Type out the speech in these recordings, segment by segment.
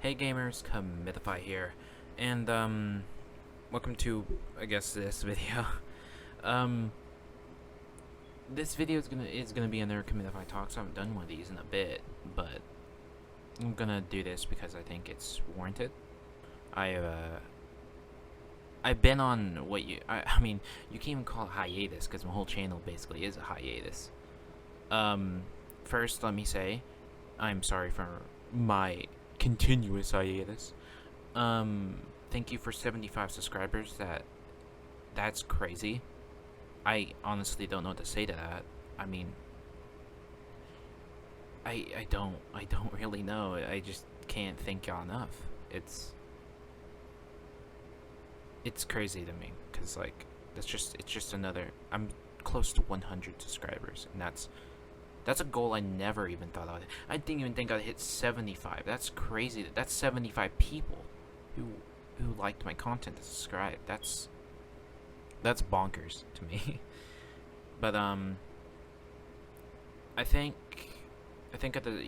Hey gamers, Comithify here, and welcome to, I guess, this video. um, this video is gonna be another Comithify Talks. I haven't done one of these in a bit, but I'm gonna do this because I think it's warranted. I've been on I mean, you can't even call it hiatus because my whole channel basically is a hiatus. First, let me say, I'm sorry for my continuous hiatus. Thank you for 75 subscribers. That's crazy. I honestly don't know what to say to that. I mean, I don't really know. I just can't thank y'all enough. It's crazy to me because like it's just another. I'm close to 100 subscribers, and that's a goal I never even thought I'd. I didn't even think I'd hit 75. That's crazy. That's 75 people who liked my content and subscribed. That's bonkers to me. But I think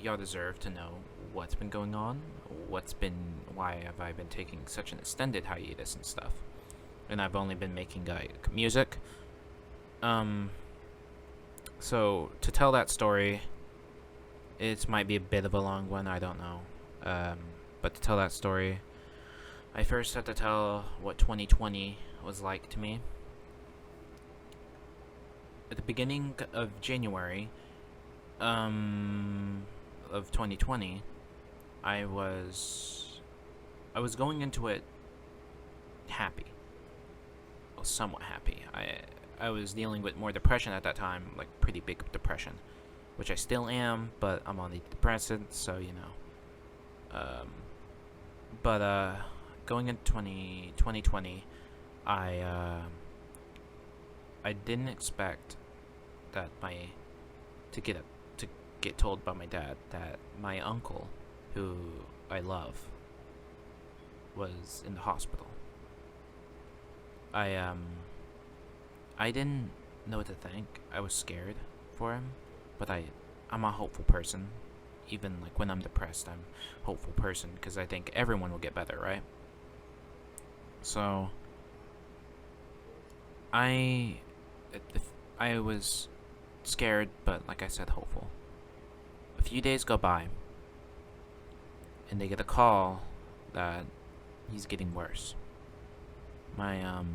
y'all deserve to know what's been going on, why have I been taking such an extended hiatus and stuff, and I've only been making music. So to tell that story, it might be a bit of a long one. I don't know. But to tell that story, I first had to tell what 2020 was like to me. At the beginning of January, of 2020, I was going into it happy. Well, somewhat happy. I was dealing with more depression at that time, like pretty big depression, which I still am, but I'm on the depressant, so you know. But going into 2020, I didn't expect that to get told by my dad that my uncle, who I love, was in the hospital. I didn't know what to think. I was scared for him, but I'm a hopeful person. Even like when I'm depressed, I'm a hopeful person because I think everyone will get better, right? So I I was scared, but like I said, hopeful. A few days go by, and they get a call that he's getting worse. My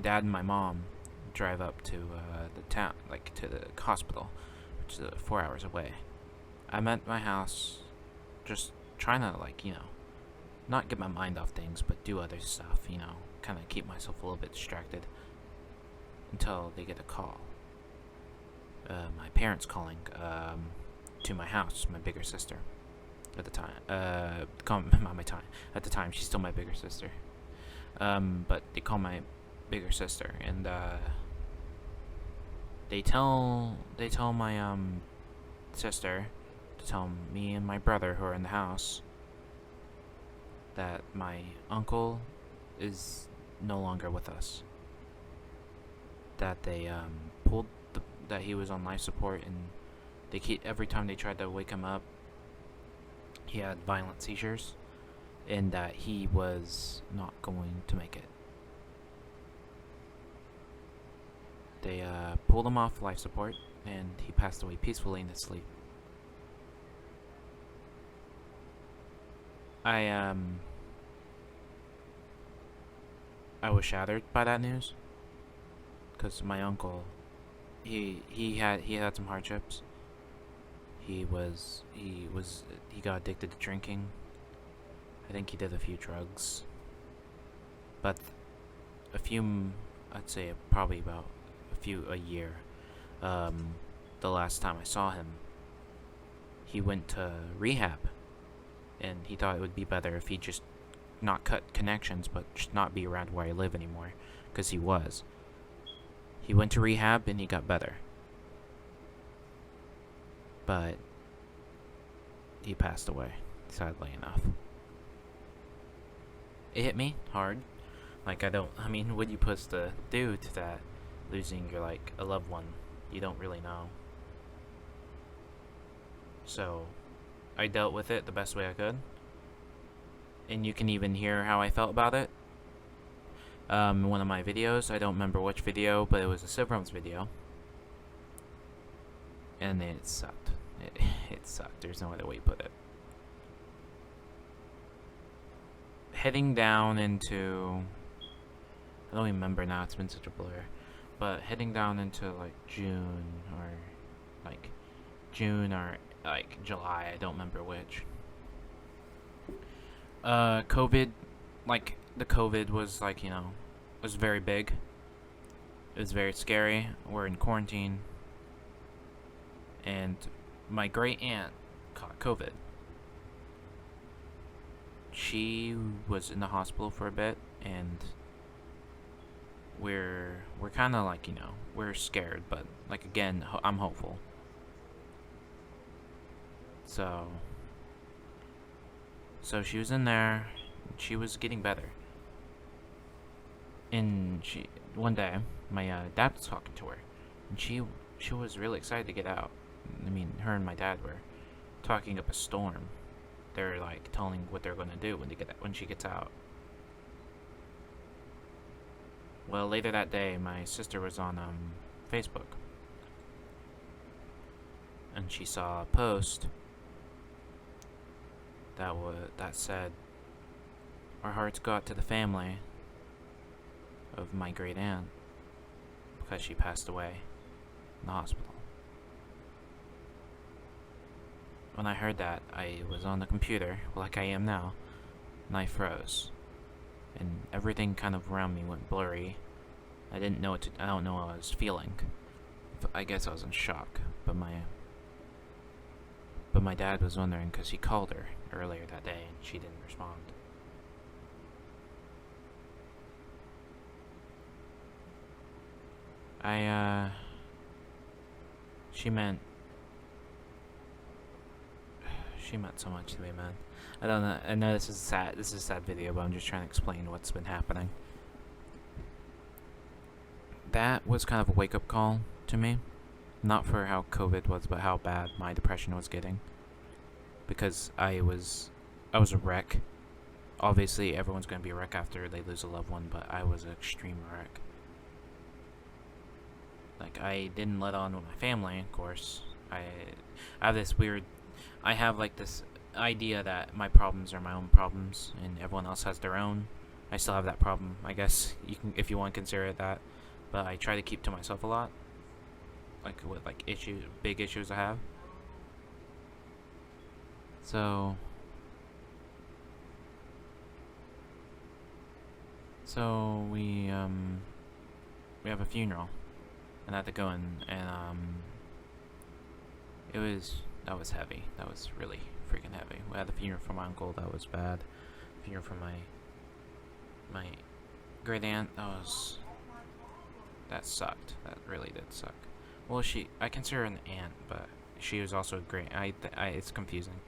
dad and my mom drive up to the town, like to the hospital, which is 4 hours away. I'm at my house, just trying to not get my mind off things, but do other stuff, kind of keep myself a little bit distracted until they get a call. My parents calling to my house, my bigger sister at the time. Not my time. At the time, she's still my bigger sister. But they call my bigger sister, and they tell my sister to tell me and my brother who are in the house that my uncle is no longer with us. That they pulled that he was on life support, and every time they tried to wake him up, he had violent seizures, and that he was not going to make it. They pulled him off life support, and he passed away peacefully in his sleep. I was shattered by that news, because my uncle, he had some hardships. He got addicted to drinking. I think he did a few drugs, but I'd say probably about a year. The last time I saw him, he went to rehab, and he thought it would be better if he just not cut connections, but just not be around where I live anymore, because he was. He went to rehab and he got better, but he passed away, sadly enough. It hit me hard. Like, I mean, what are you supposed to do to that? Losing a loved one you don't really know. So I dealt with it the best way I could. and you can even hear how I felt about it. In one of my videos, I don't remember which video, but it was a Sibrams video, and it sucked. It sucked. There's no other way to put it. Heading down into, I don't remember now, it's been such a blur, but heading down into like June or July, I don't remember which. COVID, like the COVID was like, was very big. It was very scary. We're in quarantine, and my great aunt caught COVID. She was in the hospital for a bit, and we're kind of like, we're scared, but like again, I'm hopeful. So she was in there. She was getting better, and one day my dad was talking to her, and she was really excited to get out. I mean, her and my dad were talking up a storm. They're like telling what they're gonna do when she gets out. Well, later that day, my sister was on Facebook, and she saw a post that said, "Our hearts go out to the family of my great aunt because she passed away in the hospital." When I heard that, I was on the computer, like I am now, and I froze. And everything kind of around me went blurry. I don't know what I was feeling. I guess I was in shock, but my dad was wondering because he called her earlier that day and she didn't respond. She meant so much to me, man. I don't know. I know this is a sad video, but I'm just trying to explain what's been happening. That was kind of a wake-up call to me. Not for how COVID was, but how bad my depression was getting. Because I was a wreck. Obviously, everyone's going to be a wreck after they lose a loved one, but I was an extreme wreck. Like, I didn't let on with my family, of course. I have this idea that my problems are my own problems and everyone else has their own. I still have that problem, I guess, if you want to consider it that. But I try to keep to myself a lot. Like, with big issues I have. So we have a funeral, and I had to go in, and that was heavy. That was really freaking heavy. We had the funeral for my uncle. That was bad. Funeral for my great aunt. That sucked. That really did suck. Well, I consider her an aunt, but she was also a great. It's confusing.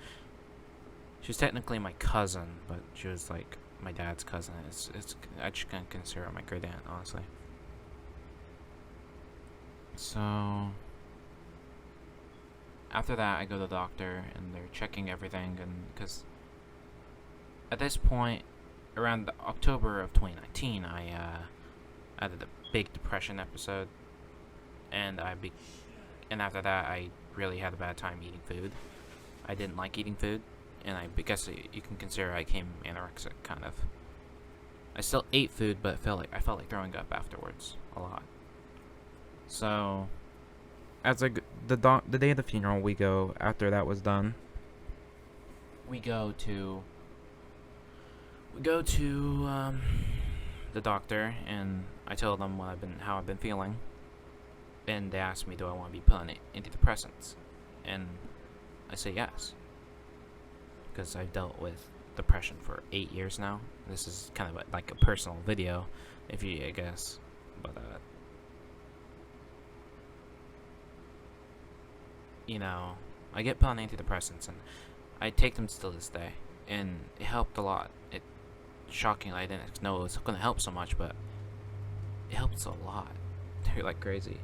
She was technically my cousin, but she was like my dad's cousin. I just can't consider her my great aunt, honestly. So after that, I go to the doctor, and they're checking everything, and because at this point, around October of 2019, I had a big depression episode, and after that, I really had a bad time eating food. I didn't like eating food, and I guess you can consider I became anorexic, kind of. I still ate food, but I felt like throwing up afterwards a lot. So the day of the funeral, we go, after that was done, we go to the doctor, and I tell them how I've been feeling, and they ask me, do I want to be put on antidepressants, and I say yes, because I've dealt with depression for 8 years now. This is kind of like a personal video, I guess, but I get put on antidepressants, and I take them still this day, and it helped a lot. Shockingly, I didn't know it was going to help so much, but it helps a lot. They're like crazy.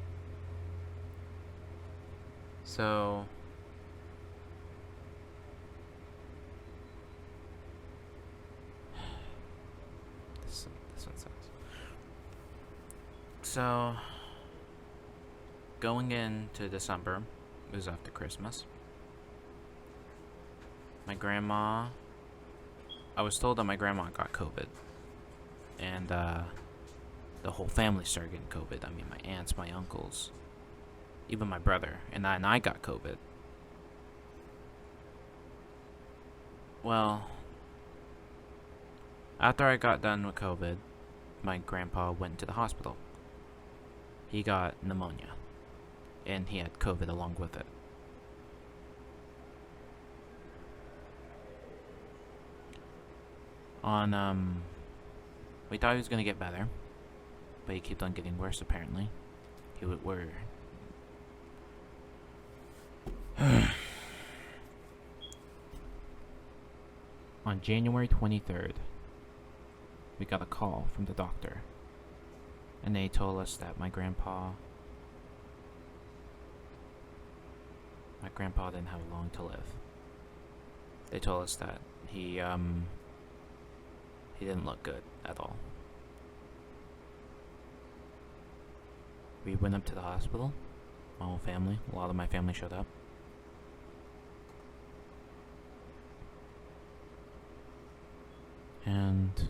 So sense. So, going into December, it was after Christmas. My grandma, I was told that my grandma got COVID. And, the whole family started getting COVID. I mean, my aunts, my uncles, even my brother. And I got COVID. Well, after I got done with COVID, my grandpa went to the hospital. He got pneumonia. And he had COVID along with it. We thought he was gonna get better, but he kept on getting worse apparently. On January 23rd, we got a call from the doctor, and they told us that my grandpa didn't have long to live. They told us that he didn't look good at all. We went up to the hospital, my whole family, a lot of my family showed up. And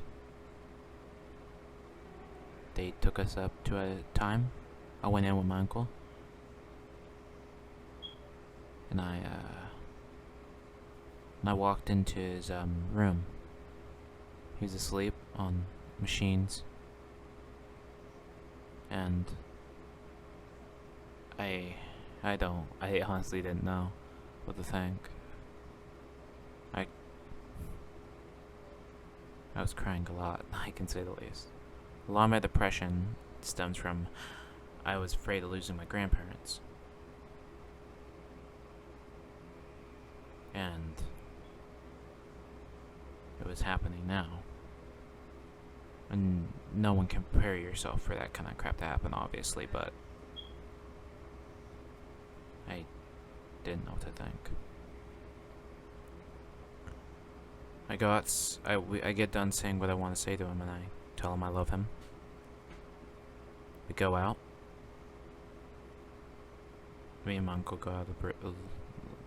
they took us up to a time. I went in with my uncle. And I walked into his room. He was asleep on machines. And I honestly didn't know what to think. I was crying a lot, I can say the least. A lot of my depression stems from I was afraid of losing my grandparents. And it was happening now. And no one can prepare yourself for that kind of crap to happen, obviously, but I didn't know what to think. I get done saying what I want to say to him, and I tell him I love him. We go out. Me and my uncle go out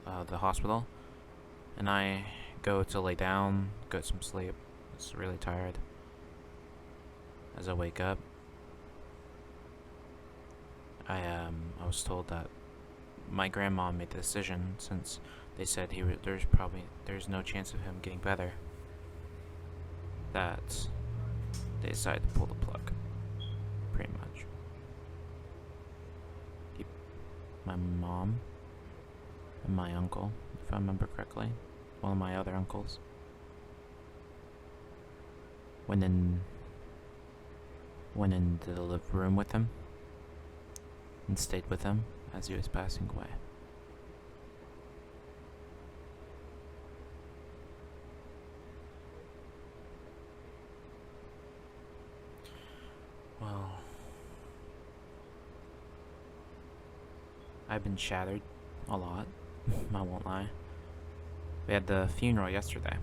of the hospital, and I go to lay down, get some sleep. I was really tired. As I wake up, I was told that my grandma made the decision, since they said there's no chance of him getting better, that they decided to pull the plug, pretty much. My mom and my uncle, if I remember correctly, one of my other uncles, went into the living room with him and stayed with him as he was passing away. Well, I've been shattered a lot, I won't lie. We had the funeral yesterday.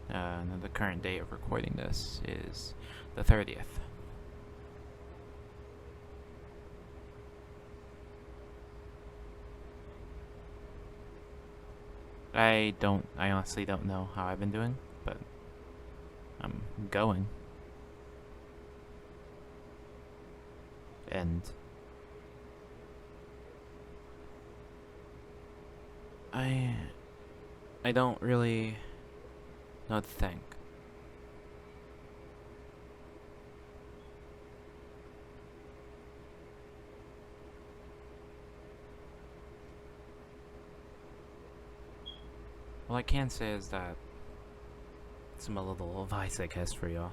And the current date of recording this is the 30th. I honestly don't know how I've been doing, but I'm going. And I don't really know what to think. All I can say is that some a little advice, I guess, for y'all.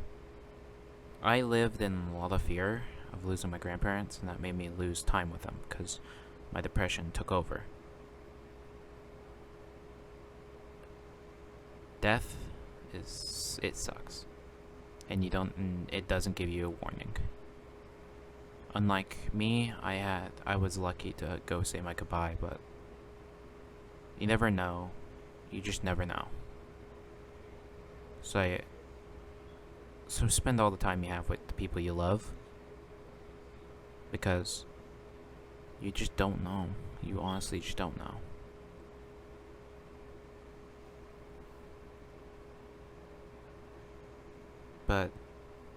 I lived in a lot of fear of losing my grandparents, and that made me lose time with them because my depression took over. Death it sucks, and it doesn't give you a warning. Unlike me, I was lucky to go say my goodbye, but you never know. You just never know. So So spend all the time you have with the people you love, because you just don't know. You honestly just don't know. But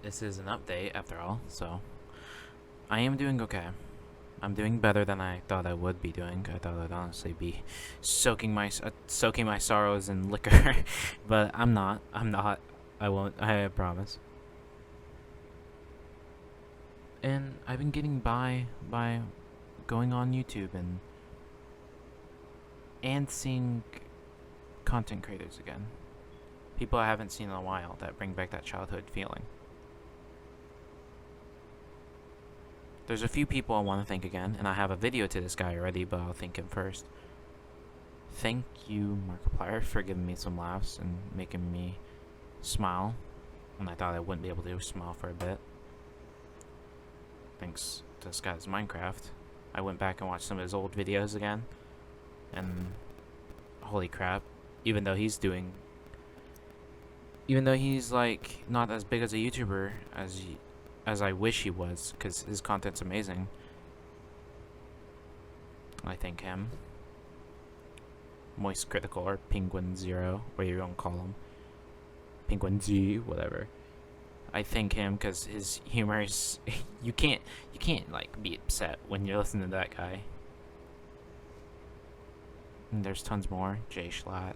this is an update after all, so I am doing okay. I'm doing better than I thought I would be doing. I thought I'd honestly be soaking my sorrows in liquor, but I'm not. I'm not. I won't. I promise. And I've been getting by going on YouTube and seeing content creators again. People I haven't seen in a while that bring back that childhood feeling. There's a few people I want to thank again, and I have a video to this guy already, but I'll thank him first. Thank you, Markiplier, for giving me some laughs and making me smile when I thought I wouldn't be able to smile for a bit. Thanks to this guy's Minecraft. I went back and watched some of his old videos again, and holy crap, even though he's like not as big as a YouTuber as I wish he was, because his content's amazing. I thank him. Moist Critical, or Penguin Zero, what you don't call him. Penguin Z, whatever. I thank him because his humor is you can't like be upset when you're listening to that guy. And there's tons more. Jay Schlatt.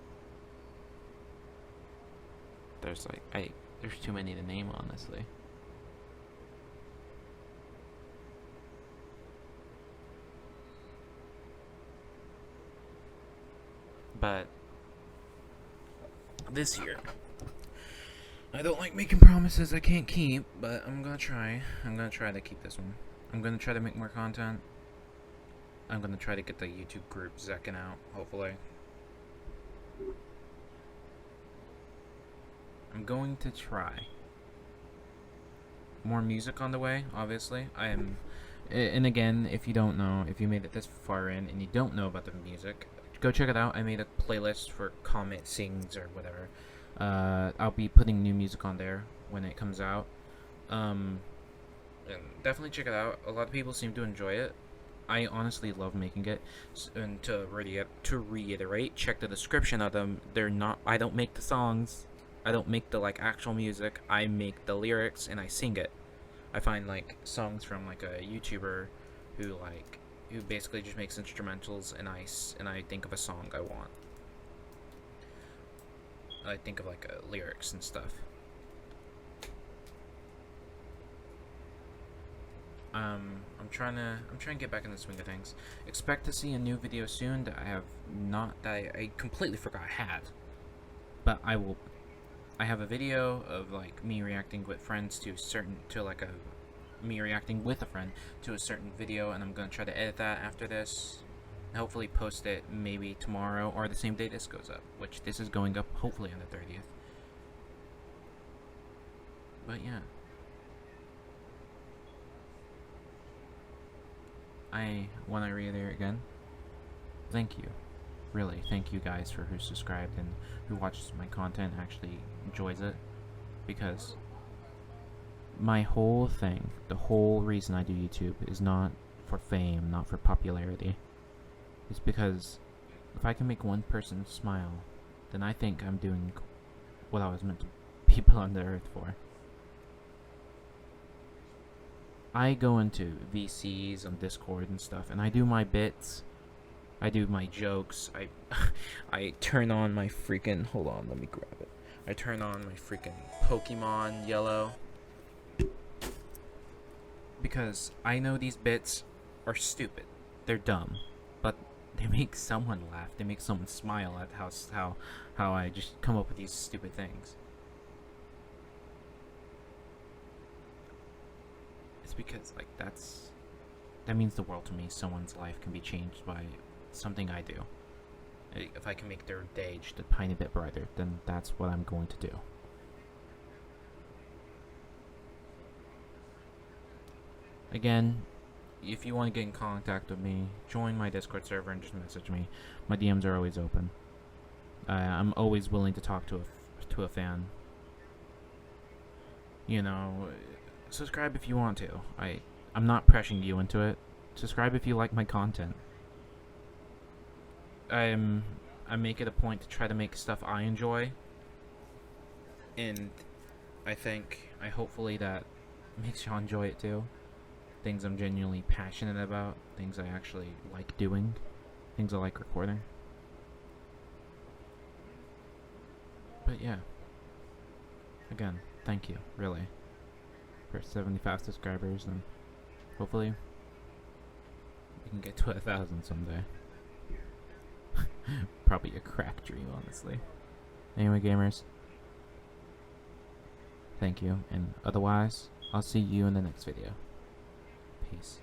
There's too many to name, honestly. But this year, I don't like making promises I can't keep, but I'm gonna try. I'm gonna try to keep this one. I'm gonna try to make more content. I'm gonna try to get the YouTube group Zekin out, hopefully. I'm going to try. More music on the way, obviously. And again, if you don't know, if you made it this far in and you don't know about the music, go check it out. I made a playlist for Comet Sings or whatever. I'll be putting new music on there when it comes out. And definitely check it out. A lot of people seem to enjoy it. I honestly love making it. And to reiterate, check the description of them. I don't make the songs. I don't make the actual music. I make the lyrics and I sing it. I find songs from a YouTuber who basically just makes instrumentals, and I think of a song I want. I think of lyrics and stuff. I'm trying to get back in the swing of things. Expect to see a new video soon that I completely forgot I had. But I have a video of me reacting with friends me reacting with a friend to a certain video, and I'm gonna try to edit that after this. And hopefully post it maybe tomorrow or the same day this goes up, which this is going up hopefully on the 30th. But yeah. I want to reiterate again, thank you. Really, thank you guys for who subscribed and who watches my content, actually enjoys it. Because my whole thing, the whole reason I do YouTube is not for fame, not for popularity. It's because if I can make one person smile, then I think I'm doing what I was meant to be put on the earth for. I go into VCs on Discord and stuff, and I do my bits. I do my jokes. I turn on my freaking... Hold on, let me grab it. I turn on my freaking Pokemon Yellow. Because I know these bits are stupid. They're dumb. But they make someone laugh. They make someone smile at how I just come up with these stupid things. It's because that means the world to me. Someone's life can be changed by something I do. If I can make their day just a tiny bit brighter, then that's what I'm going to do. Again, if you want to get in contact with me, join my Discord server and just message me. My DMs are always open. I'm always willing to talk to a fan. You know, subscribe if you want to. I'm not pressuring you into it. Subscribe if you like my content. I make it a point to try to make stuff I enjoy, and I hopefully that makes y'all enjoy it too. Things I'm genuinely passionate about, things I actually like doing, things I like recording. But yeah, again, thank you, really, for 75 subscribers, and hopefully we can get to 1,000 someday. Probably a crack dream, honestly. Anyway, gamers, thank you, and otherwise, I'll see you in the next video. Peace.